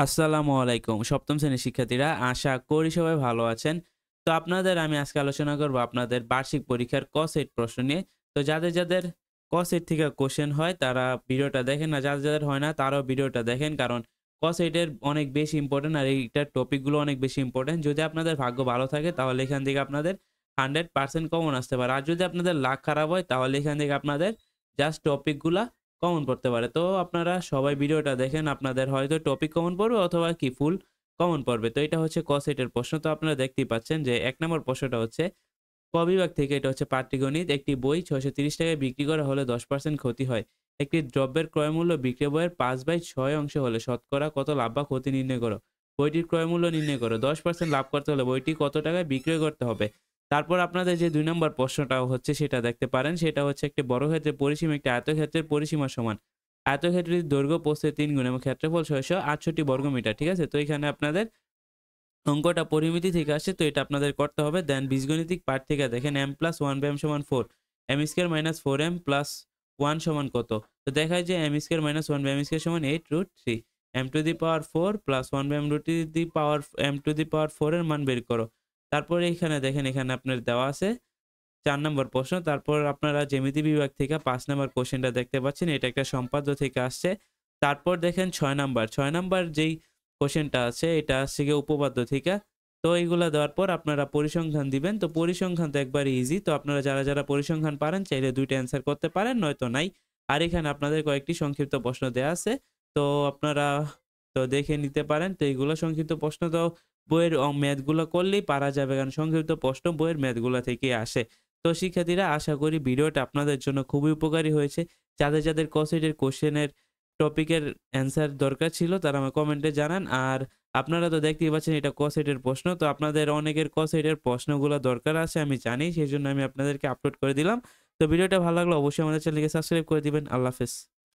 আসসালামু আলাইকুম। সপ্তম শ্রেণীর শিক্ষার্থীরা, আশা করি সবাই ভালো আছেন। তো আপনাদের আমি আজকে আলোচনা করব আপনাদের বার্ষিক পরীক্ষার ক সেট প্রশ্ন নিয়ে। তো যাদের ক সেট থেকে কোয়েশ্চেন হয় তারা ভিডিওটা দেখেন, আর যাদের হয় না তারাও ভিডিওটা দেখেন। কারণ ক সেটের অনেক বেশি ইম্পোর্টেন্ট, আর এইটার টপিকগুলো অনেক বেশি ইম্পোর্টেন্ট। যদি আপনাদের ভাগ্য ভালো থাকে তাহলে এখান থেকে আপনাদের 100% কমন আসতে পারে। আর যদি আপনাদের লাক খারাপ হয় তাহলে এখান থেকে আপনাদের জাস্ট টপিকগুলা কমন পড়তে পারে। তো আপনারা সবাই ভিডিওটা দেখেন, আপনাদের হয়তো টপিক কমন পড়বে অথবা কি ফুল কমন পড়বে। তো এটা হচ্ছে ক সেটের প্রশ্ন। তো আপনারা দেখতেই পাচ্ছেন যে ১ নম্বর প্রশ্নটা হচ্ছে ক বিভাগ থেকে, এটা হচ্ছে পাটিগণিত। একটি বই ৳৬৩০ বিক্রি করা হলে 10% ক্ষতি হয়। একটি দ্রব্যের ক্রয়মূল্য বিক্রয় বইয়ের ৫/৬ অংশ হলে শতকরা কত লাভ বা ক্ষতি নির্ণয় করো। বইটির ক্রয়মূল্য নির্ণয় করো। 10% লাভ করতে হলে বইটি কত টাকায় বিক্রয় করতে হবে? তারপর আপনাদের যে ২ নম্বর প্রশ্নটা হচ্ছে সেটা দেখতে পারেন। সেটা হচ্ছে একটি বর্গক্ষেত্রের পরিসীমা একটি আয়তক্ষেত্রের পরিসীমা সমান। আয়তক্ষেত্রের দৈর্ঘ্য প্রস্থে ৩ গুণ এবং ক্ষেত্রফল ৬৬৮ বর্গমিটার। ঠিক আছে? তো এখানে আপনাদের অঙ্কটা পরিমিতি থেকে আসছে, তো এটা আপনাদের করতে হবে। দেন বীজগণিতিক পার্ট থেকে দেখেন m + 1/m = 4, m² - 4m + 1 সমান কত? তো দেখায় যে m² - 1/m² = 8√3, m⁴ + 1/m⁴ এর মান বের করো। তারপরে এখানে দেখেন, এখানে আপনার দেওয়া আছে ৪ নম্বর প্রশ্ন। তারপর আপনারা জ্যামিতি বিভাগ থেকে ৫ নম্বর কোয়েশ্চেনটা দেখতে পাচ্ছেন। এটা একটা সম্পাদ্য থেকে আসছে। তারপর দেখেন ৬ নাম্বার যেই কোয়েশ্চেনটা আছে এটা আসছে গিয়ে উপপাদ্য থেকে। তো এইগুলা দেওয়ার পর আপনারা পরিসংখ্যান দিবেন। তো পরিসংখ্যান তো একবারে ইজি। তো আপনারা যারা পরিসংখ্যান পারেন চাইলে ২ টা অ্যান্সার করতে পারেন, নয়তো নাই। আর এখানে আপনাদের কয়েকটি সংক্ষিপ্ত প্রশ্ন দেয়া আছে। তো আপনারা দেখে নিতে পারেন। তো এইগুলো সংক্ষিপ্ত প্রশ্ন তো বইয়ের ম্যাথগুলো করলেই পারা যাবে, কারণ সংক্ষিপ্ত প্রশ্ন বইয়ের ম্যাথগুলা থেকেই আসে। তো শিক্ষার্থীরা, আশা করি ভিডিওটা আপনাদের জন্য খুবই উপকারী হয়েছে। যাদের ক সেটের কোয়েশ্চেনের টপিকের অ্যান্সার দরকার ছিল তারা আমাকে কমেন্টে জানান। আর আপনারা তো দেখতেই পাচ্ছেন এটা ক সেটের প্রশ্ন। তো আপনাদের অনেকের ক সেটের প্রশ্নগুলা দরকার আছে আমি জানি। সেজন্য আমি আপনাদেরকে আপলোড করে দিলাম। তো ভিডিওটা ভালো লাগলে অবশ্যই আমাদের চ্যানেলকে সাবস্ক্রাইব করে দিবেন। আল্লাহ হাফেজ।